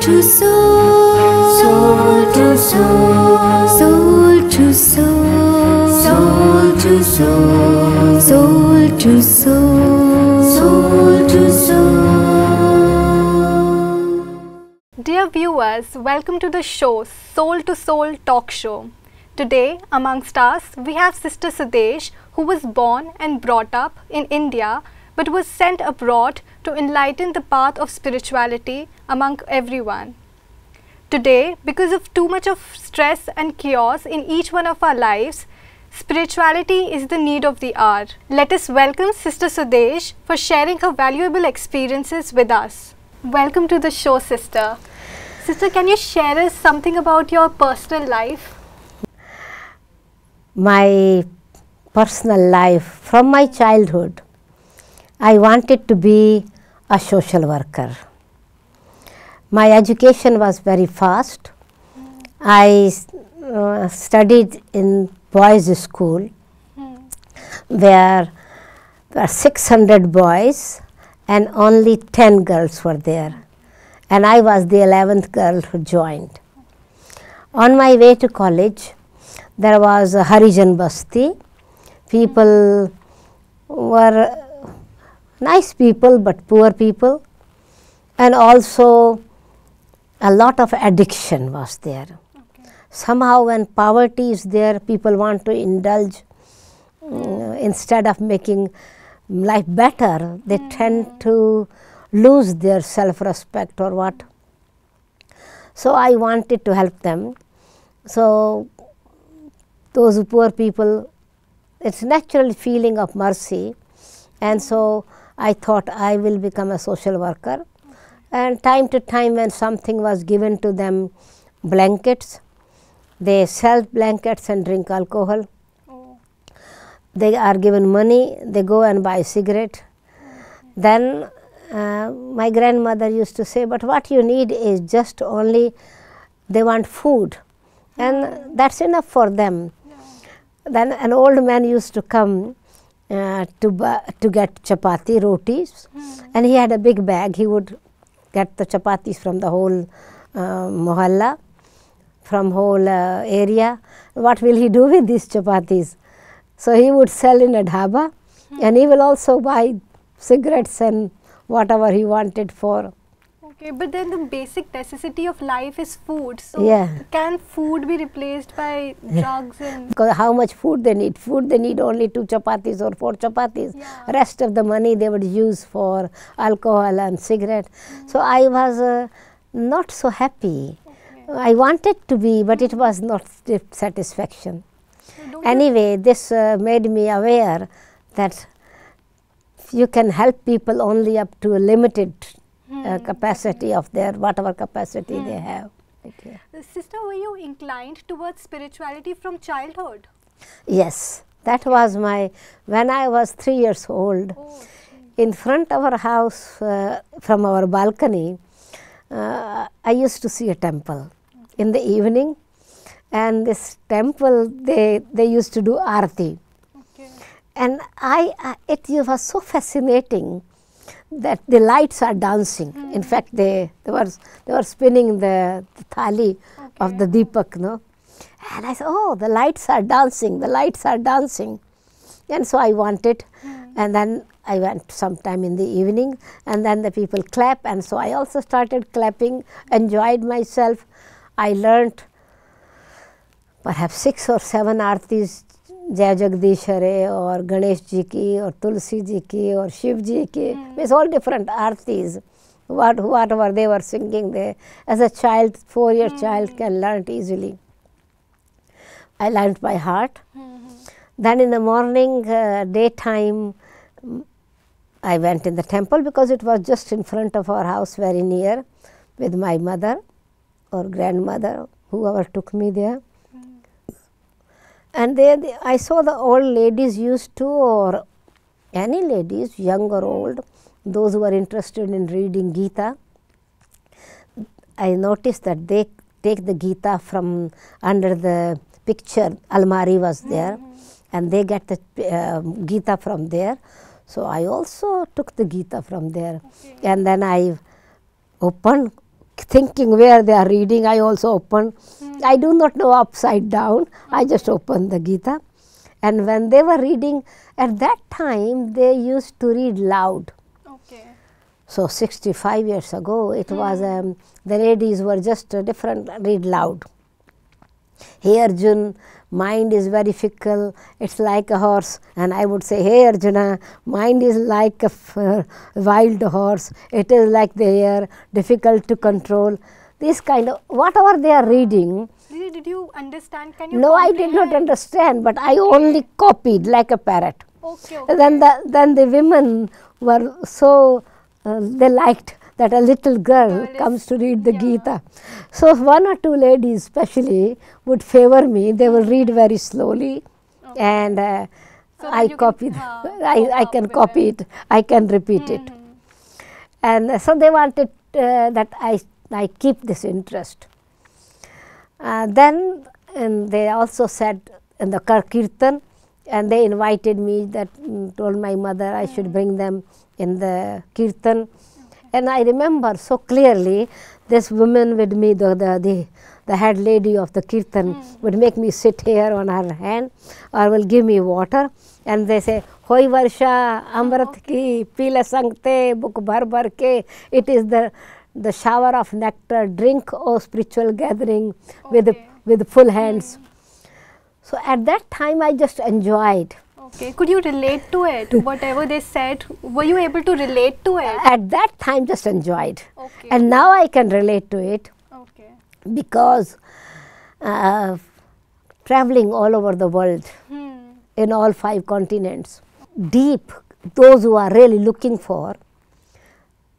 to soul, soul to soul, soul to soul, soul to soul, soul to soul, soul to soul. Dear viewers, welcome to the show Soul to Soul Talk Show. Today, amongst us, we have Sister Sudesh, who was born and brought up in India but was sent abroad to enlighten the path of spirituality among everyone. Today, because of too much of stress and chaos in each one of our lives, spirituality is the need of the hour. Let us welcome Sister Sudesh for sharing her valuable experiences with us. Welcome to the show, Sister. Sister, can you share us something about your personal life? My personal life from my childhood, I wanted to be a social worker. My education was very fast. I studied in boys' school where there were 600 boys and only 10 girls were there. And I was the 11th girl who joined. On my way to college, there was a Harijan Basti. People were nice people but poor people, and also a lot of addiction was there. Okay. Somehow when poverty is there, people want to indulge. Instead of making life better, they tend to lose their self-respect or what. So I wanted to help them. So those poor people, it's natural feeling of mercy, and so I thought I will become a social worker. And time to time when something was given to them, blankets, they sell blankets and drink alcohol. They are given money, they go and buy cigarette. Then my grandmother used to say, but what you need is just only, they want food, and that's enough for them. Then an old man used to come to get chapati, rotis, and he had a big bag. He would get the chapatis from the whole mohalla, from whole area. What will he do with these chapatis? So he would sell in a dhaba, and he will also buy cigarettes and whatever he wanted for. Okay, but then the basic necessity of life is food. So can food be replaced by drugs? And because how much food they need? Food they need only 2 chapatis or 4 chapatis. Rest of the money they would use for alcohol and cigarette. So I was not so happy. I wanted to be, but it was not satisfaction. So anyway, this made me aware that you can help people only up to a limited capacity of their, whatever capacity they have. Okay. Sister, were you inclined towards spirituality from childhood? Yes, that was my, when I was 3 years old, in front of our house, from our balcony, I used to see a temple in the evening, and this temple, they used to do arati. And it was so fascinating that the lights are dancing. In fact, they were spinning the thali of the deepak, no? And I said, oh, the lights are dancing, the lights are dancing. And so I wanted, and then I went sometime in the evening, and then the people clap, and so I also started clapping, enjoyed myself. I learned perhaps 6 or 7 artis, Jai Jagdish Hare or Ganesh Ji ki or Tulsi Ji ki or Shiv Ji ki. It's all different artis, whatever they were singing there. As a child, 4-year child can learn it easily. I learned by heart. Then in the morning, daytime, I went in the temple because it was just in front of our house, very near, with my mother or grandmother, whoever took me there. And there I saw the old ladies used to, or any ladies, young or old, those who were interested in reading Gita. I noticed that they take the Gita from under the picture, almari was there, and they get the Gita from there. So I also took the Gita from there. And then I opened thinking where they are reading, I also opened. I do not know upside down. I just opened the Gita. And when they were reading, at that time they used to read loud. Okay. So 65 years ago, it was the ladies were just different, read loud. Hey Arjun, mind is very fickle, it's like a horse. And I would say, hey Arjuna, mind is like a wild horse, it is like the air, difficult to control. This kind of, whatever they are reading. Did you understand? Can you No, I did not understand, but I only copied like a parrot. Okay, okay. Then the women were so, they liked that a little girl comes to read the Gita. So one or two ladies especially would favor me. They will read very slowly, and So I you copy. I can copy it. I can repeat it. And so they wanted that I keep this interest. Then and they also said in the Kirtan, and they invited me, that told my mother I should bring them in the Kirtan. And I remember so clearly, this woman with me, the head lady of the Kirtan, would make me sit here on her hand or will give me water. And they say, Hoi Varsha, Amrit ki, Pila Sankte, Book Bhar Bhar ke. It is the shower of nectar. Drink, O spiritual gathering, with full hands. So at that time, I just enjoyed. Okay. Could you relate to it? Whatever they said, were you able to relate to it? At that time, just enjoyed. Okay. And now I can relate to it. Okay. Because traveling all over the world, in all 5 continents, deep, those who are really looking for,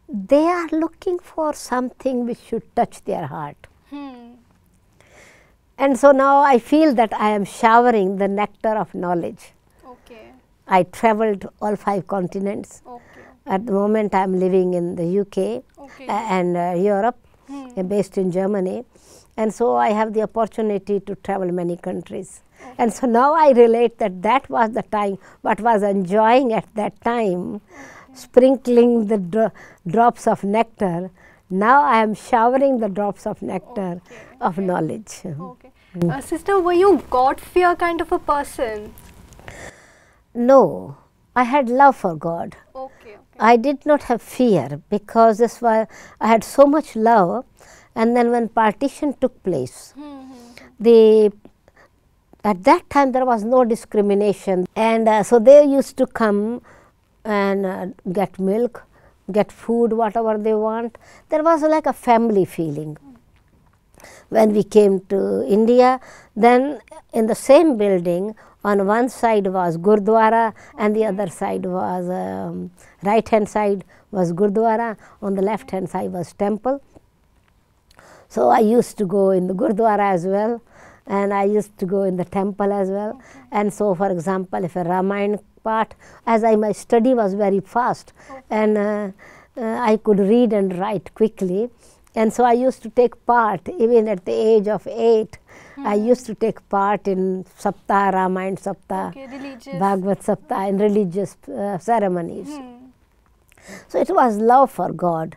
they are looking for something which should touch their heart. And so now I feel that I am showering the nectar of knowledge. Okay. I traveled all 5 continents. Okay. At the moment I am living in the UK and Europe, based in Germany. And so I have the opportunity to travel many countries. And so now I relate that was the time, what was enjoying at that time, sprinkling the drops of nectar. Now I am showering the drops of nectar of knowledge. Okay. Sister, were you God fear kind of a person? No, I had love for God. Okay. I did not have fear, because this was, I had so much love. And then when partition took place, at that time there was no discrimination, and so they used to come and get milk, get food, whatever they want. There was like a family feeling. When we came to India, then in the same building, on one side was Gurdwara and the other side was, right hand side was Gurdwara, on the left hand side was temple. So I used to go in the Gurdwara as well, and I used to go in the temple as well. And so, for example, if a Ramayana part, as my study was very fast, and I could read and write quickly, and so I used to take part, even at the age of 8, I used to take part in Saptah, Ramayana Saptah, Bhagavad Saptah, in religious ceremonies. So it was love for God,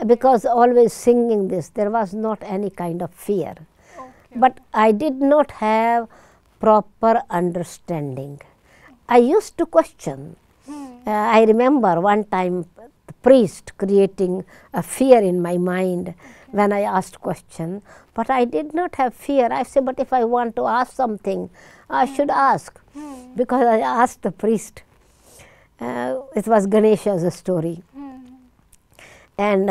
because always singing this, there was not any kind of fear. But I did not have proper understanding. I used to question. I remember one time the priest creating a fear in my mind when I asked question, but I did not have fear. I said, but if I want to ask something, I should ask, because I asked the priest. It was Ganesha's story. And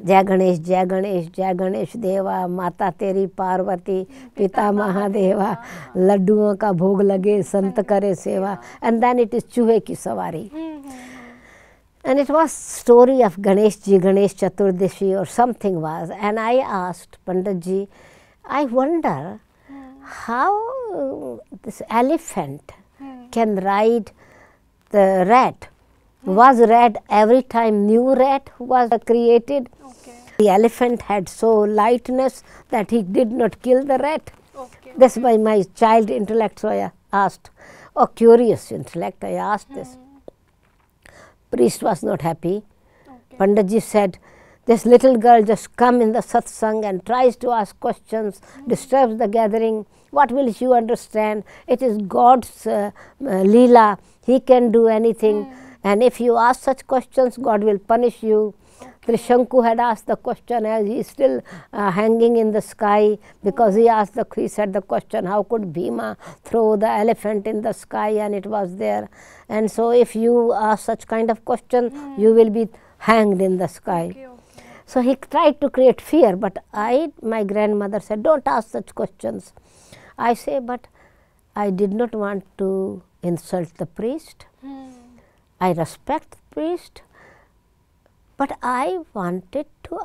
Jai Ganesh, Jai Ganesh, Jai Ganesh Deva, Mata Teri Parvati, Pita Mahadeva, Ladduon ka bhog lage, Sant kare seva. And then it is Chuhe ki savari. And it was story of Ganesh ji, Ganesh Chaturdashi or something was. And I asked Pandit ji, I wonder how this elephant can ride the rat. Was rat every time new rat was created? The elephant had so lightness that he did not kill the rat. That's why my child intellect, so I asked, or curious intellect, I asked this. Priest was not happy. Panditji said, This little girl just come in the satsang and tries to ask questions, disturbs the gathering. What will you understand? It is God's Leela. He can do anything. And if you ask such questions, God will punish you. Trishanku had asked the question as he is still hanging in the sky, because he said the question, how could Bhima throw the elephant in the sky, and it was there. And so if you ask such kind of question, you will be hanged in the sky. Okay. So he tried to create fear, but my grandmother said, don't ask such questions. I say, but I did not want to insult the priest. I respect the priest, but I wanted to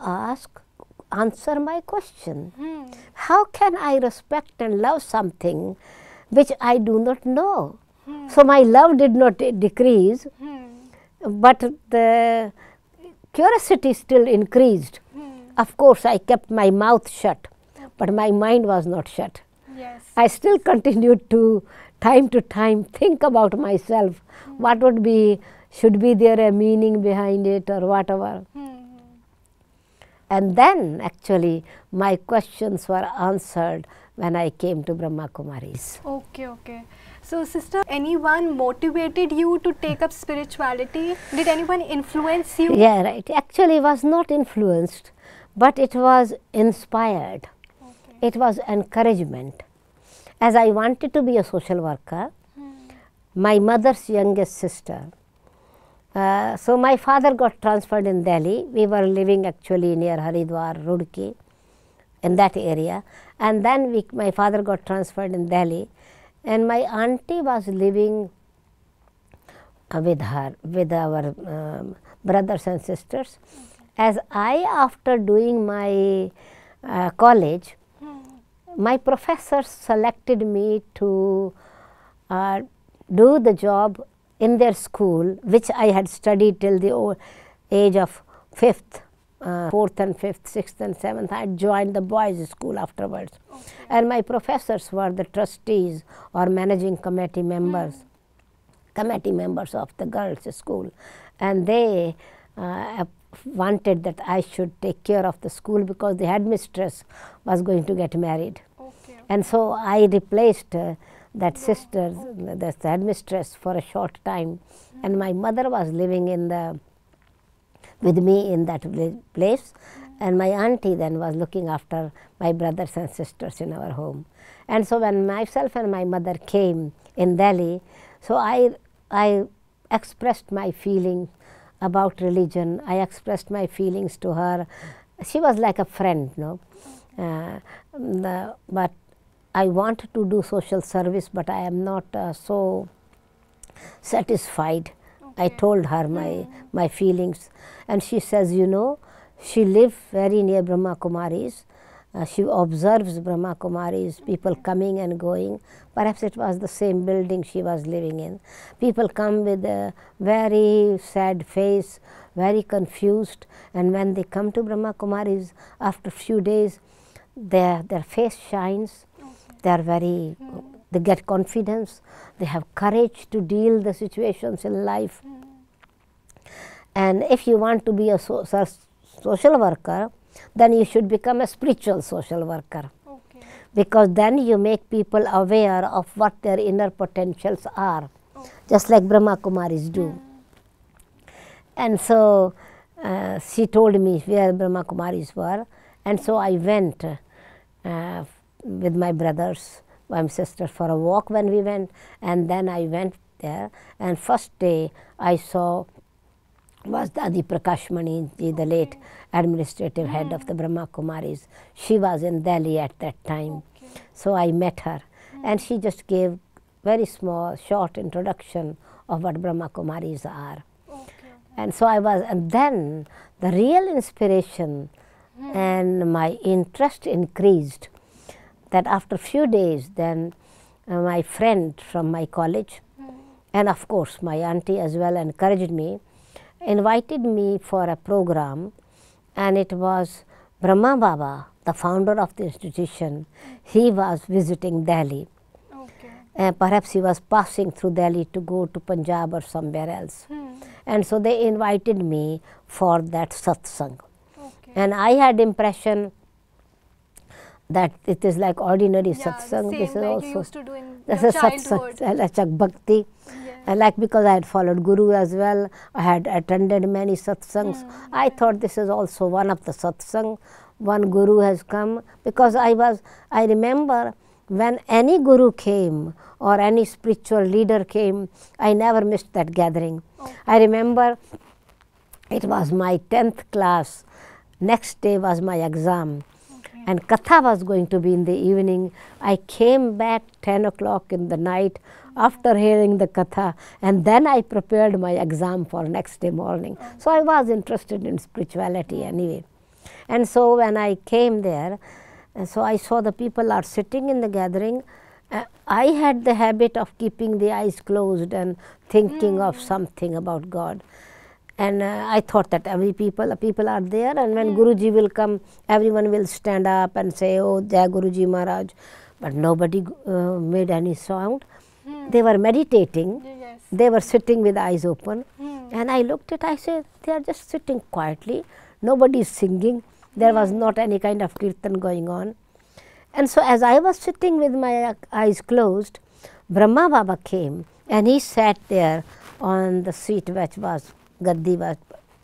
answer my question. How can I respect and love something which I do not know? So my love did not decrease, but the curiosity still increased. Of course, I kept my mouth shut, but my mind was not shut. Yes. I still continued to time think about myself. What would be, should be there a meaning behind it or whatever. And then actually my questions were answered when I came to Brahma Kumaris. Okay. So sister, anyone motivated you to take up spirituality? Did anyone influence you? Yeah, right. Actually was not influenced, but it was inspired. It was encouragement. As I wanted to be a social worker, my mother's youngest sister. So my father got transferred in Delhi. We were living actually near Haridwar, Roorkee, in that area. And then my father got transferred in Delhi. And my auntie was living with our brothers and sisters. As after doing my college, my professors selected me to do the job in their school, which I had studied till the age of 4th and 5th, 6th and 7th. I had joined the boys' school afterwards. And my professors were the trustees or managing committee members of the girls' school. And they wanted that I should take care of the school because the headmistress was going to get married. And so I replaced that sister, the headmistress, for a short time. And my mother was living with me in that place. And my auntie then was looking after my brothers and sisters in our home. And so when myself and my mother came in Delhi, so I expressed my feeling about religion. I expressed my feelings to her. She was like a friend, but I wanted to do social service, but I am not so satisfied. I told her my feelings, and she says, she lived very near Brahma Kumaris. She observes Brahma Kumaris, people coming and going. Perhaps it was the same building she was living in. People come with a very sad face, very confused, and when they come to Brahma Kumaris, after a few days, their face shines. They are they get confidence, they have courage to deal the situations in life. And if you want to be a social worker, then you should become a spiritual social worker. Because then you make people aware of what their inner potentials are, just like Brahma Kumaris do. And so she told me where Brahma Kumaris were, and so I went with my brothers, my sister, for a walk when we went, and then I went there, and first day I saw was Dadi Prakashmani ji, the late administrative head of the Brahma Kumaris. She was in Delhi at that time. So I met her, and she just gave very small, short introduction of what Brahma Kumaris are. And so and then the real inspiration and my interest increased. That after a few days, then my friend from my college, and of course my auntie as well, encouraged me, invited me for a program, and it was Brahma Baba, the founder of the institution. He was visiting Delhi. Perhaps he was passing through Delhi to go to Punjab or somewhere else. And so they invited me for that satsang. And I had impression that it is like ordinary satsang. Same This is like also you used to do in this your is childhood. satsang, bhakti. And like because I had followed Guru as well, I had attended many satsangs. I thought this is also one of the satsang. One Guru has come, because I remember when any Guru came or any spiritual leader came, I never missed that gathering. I remember it was my 10th class. Next day was my exam. And Katha was going to be in the evening. I came back 10 o'clock in the night after hearing the Katha, and then I prepared my exam for next day morning. So I was interested in spirituality anyway. And so when I came there, so I saw the people are sitting in the gathering. I had the habit of keeping the eyes closed and thinking of something about God. And I thought that people are there, and when Guruji will come, everyone will stand up and say, "Oh, Jai Guruji Maharaj." But nobody made any sound. They were meditating. They were sitting with eyes open. And I looked at, I said, they are just sitting quietly. Nobody is singing. There was not any kind of kirtan going on. And so as I was sitting with my eyes closed, Brahma Baba came and he sat there on the seat which was gaddi was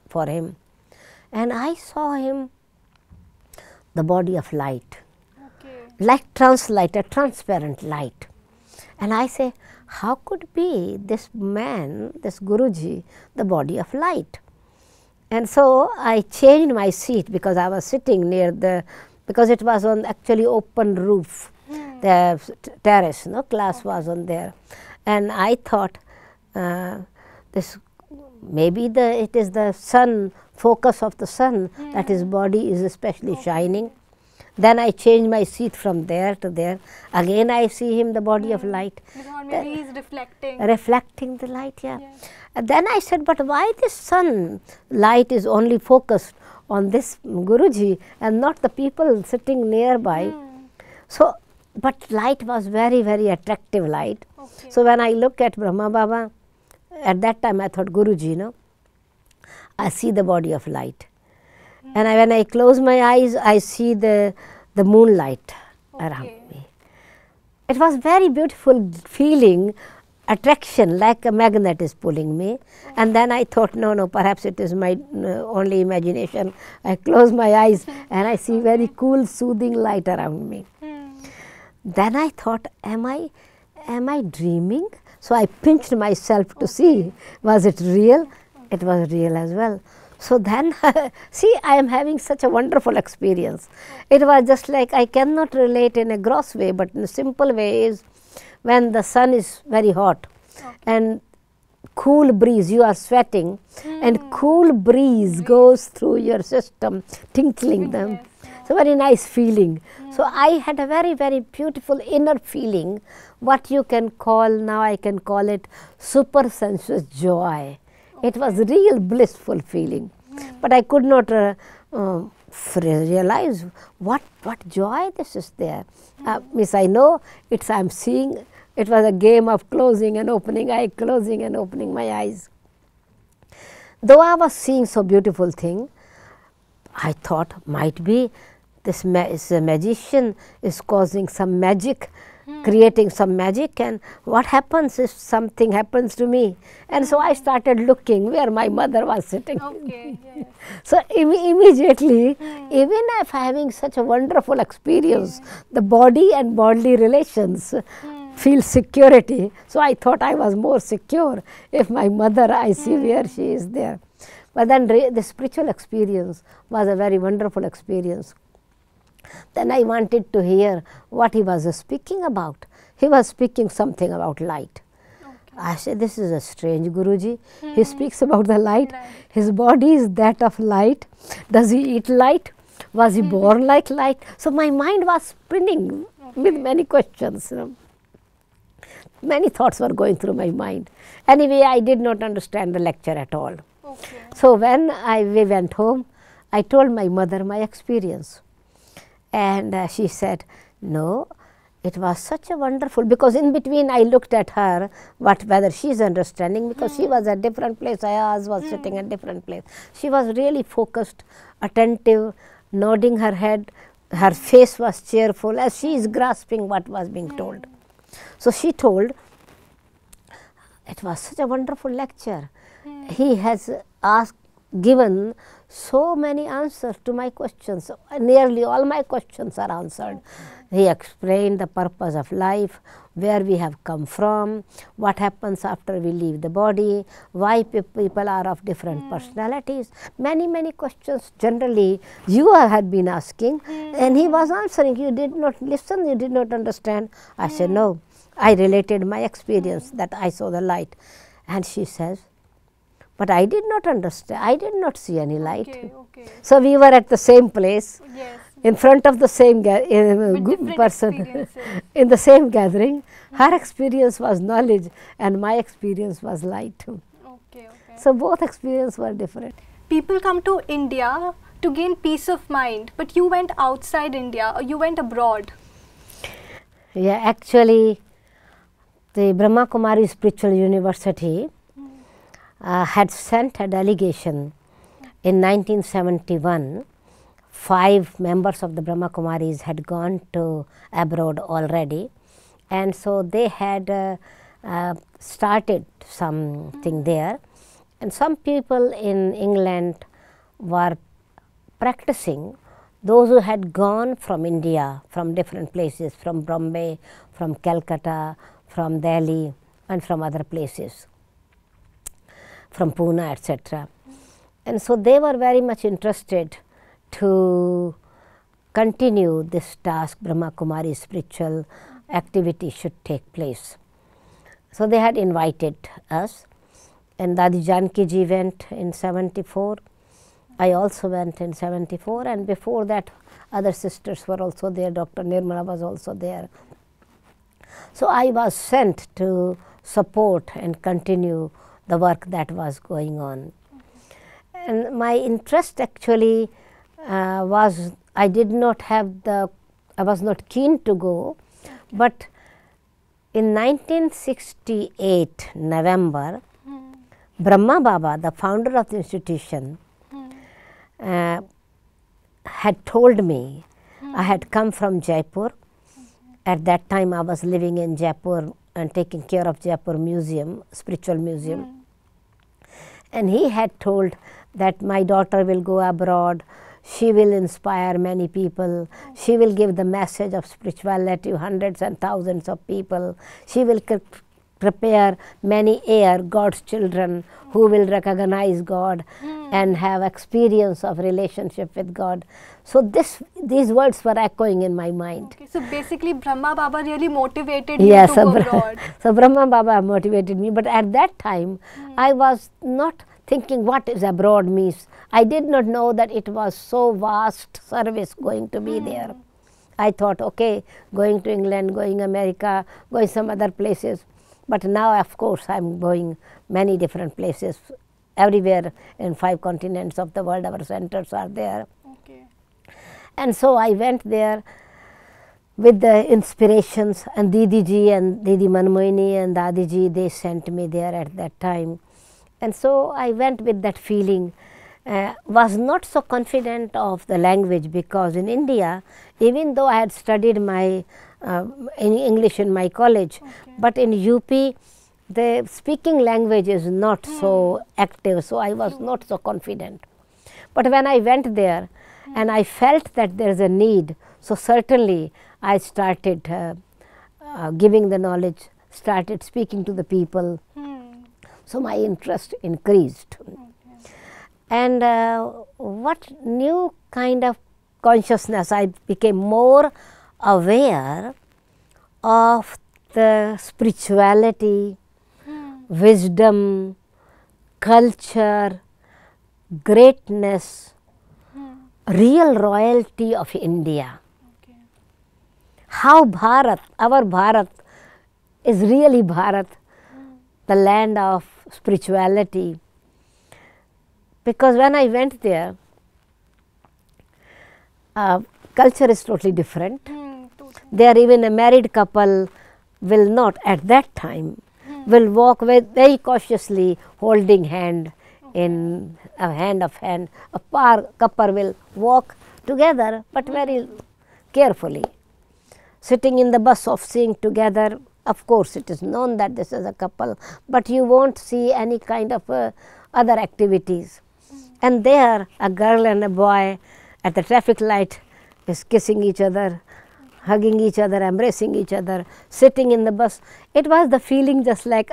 for him. And I saw him, the body of light, like translight, a transparent light. And I say, how could be this man, this Guruji, the body of light? And so I changed my seat, because I was sitting near because it was on actually open roof, the terrace, class was on there. And I thought, this maybe it is the sun, focus of the sun, that his body is especially shining. Then I changed my seat from there to there. Again I see him, the body of light. Maybe he's reflecting. Reflecting the light, And then I said, but why this sun light is only focused on this Guruji and not the people sitting nearby? So, but light was very, very attractive light. So when I look at Brahma Baba, at that time I thought, Guruji, I see the body of light. And when I close my eyes, I see the moonlight around me. It was very beautiful feeling, attraction, like a magnet is pulling me. And then I thought, no, perhaps it is my only imagination. I close my eyes and I see very cool, soothing light around me. Then I thought, am I dreaming? So I pinched myself to see, was it real? It was real as well. So then, see, I am having such a wonderful experience. It was just like, I cannot relate in a gross way, but in a simple way is when the sun is very hot and cool breeze, you are sweating, and cool breeze goes through your system, tinkling them. So very nice feeling. So I had a very, very beautiful inner feeling, what you can call, now I can call it super sensuous joy. It was real blissful feeling. But I could not realize what joy this is there. Miss, I know I'm seeing, it was a game of closing and opening eye, closing and opening my eyes. Though I was seeing so beautiful thing, I thought might be this magician is causing some magic, creating some magic, and what happens if something happens to me? And so I started looking where my mother was sitting. So immediately, even if having such a wonderful experience, the body and bodily relations feel security. So I thought I was more secure if my mother, I see where she is there. But then the spiritual experience was a very wonderful experience. Then I wanted to hear what he was speaking about. He was speaking something about light. I said, this is a strange Guruji. He speaks about the light. His body is that of light. Does he eat light? Was he born like light? So my mind was spinning with many questions. Many thoughts were going through my mind. Anyway, I did not understand the lecture at all. So when we went home, I told my mother my experience. And she said, no, It was such a wonderful, because in between I looked at her, whether she's understanding, because she was at different place, Ayaz was sitting at different place. She was really focused, attentive, nodding her head, her face was cheerful as she is grasping what was being told. So she told, it was such a wonderful lecture. He has given so many answers to my questions. Nearly all my questions are answered. He explained the purpose of life, where we have come from, what happens after we leave the body, why people are of different personalities. Many questions generally you had been asking, and he was answering. You did not listen, you did not understand. I said, no. I related my experience that I saw the light. And she says, but I did not understand, I did not see any light. Okay. So we were at the same place, Yes. in front of the same person, in the same gathering. Her experience was knowledge and my experience was light. Okay. So both experiences were different. People come to India to gain peace of mind, but you went outside India, or you went abroad. Yeah, actually, the Brahma Kumari Spiritual University had sent a delegation in 1971. 5 members of the Brahma Kumaris had gone to abroad already, and so they had started something there, and some people in England were practicing. Those who had gone from India, from different places, from Bombay, from Calcutta, from Delhi, and from other places, from Pune, etc. And so they were very much interested to continue this task. Brahma Kumari spiritual activity should take place. So they had invited us, and Dadi Janki ji went in 74. I also went in 74, and before that other sisters were also there. Dr. Nirmala was also there. So I was sent to support and continue the work that was going on. And my interest actually was, I was not keen to go, but in 1968 November, Brahma Baba, the founder of the institution, had told me, I had come from Jaipur. At that time I was living in Jaipur and taking care of Jaipur Museum, spiritual museum. And he had told that my daughter will go abroad, she will inspire many people, she will give the message of spirituality to hundreds and thousands of people, she will prepare many God's children who will recognize God and have experience of relationship with God. So these words were echoing in my mind. Okay, so basically Brahma Baba really motivated you to go abroad. So Brahma Baba motivated me, but at that time I was not thinking what is abroad means. I did not know that it was so vast service going to be there. I thought, okay, going to England, going America, going some other places. But now, of course, I am going many different places. Everywhere in 5 continents of the world, our centers are there. Okay. And so I went there with the inspirations, and Didi ji and Didi Manmohini and Dadi ji, they sent me there at that time. And so I went with that feeling. Was not so confident of the language, because in India, even though I had studied my English in my college, but in UP the speaking language is not so active, so I was not so confident. But when I went there and I felt that there is a need, so certainly I started giving the knowledge, started speaking to the people. So my interest increased. And what new kind of consciousness, I became more aware of the spirituality, wisdom, culture, greatness, real royalty of India. Okay. How Bharat, our Bharat is really Bharat, the land of spirituality. Because when I went there, culture is totally different. There even a married couple will not at that time, will walk very cautiously holding hand in a hand of hand. A couple will walk together but very carefully. Sitting in the bus of seeing together, of course it is known that this is a couple, but you won't see any kind of other activities. And there a girl and a boy at the traffic light is kissing each other, hugging each other, embracing each other, sitting in the bus. It was the feeling just like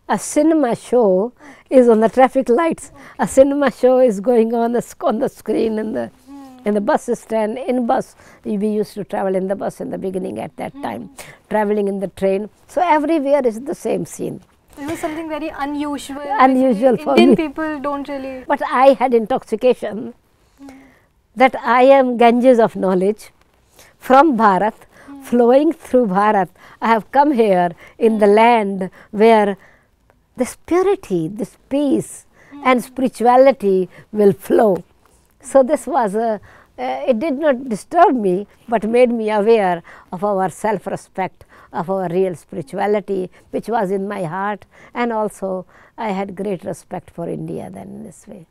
a cinema show is on the traffic lights. A cinema show is going on the screen in the bus stand. In bus, we used to travel in the bus in the beginning at that time, traveling in the train. So everywhere is the same scene. It was something very unusual. Unusual for Indian me. people don't really. But I had intoxication that I am Ganges of knowledge from Bharat, flowing through Bharat. I have come here in the land where this purity, this peace and spirituality will flow. So this was it did not disturb me, but made me aware of our self-respect, of our real spirituality, which was in my heart, and also I had great respect for India then in this way.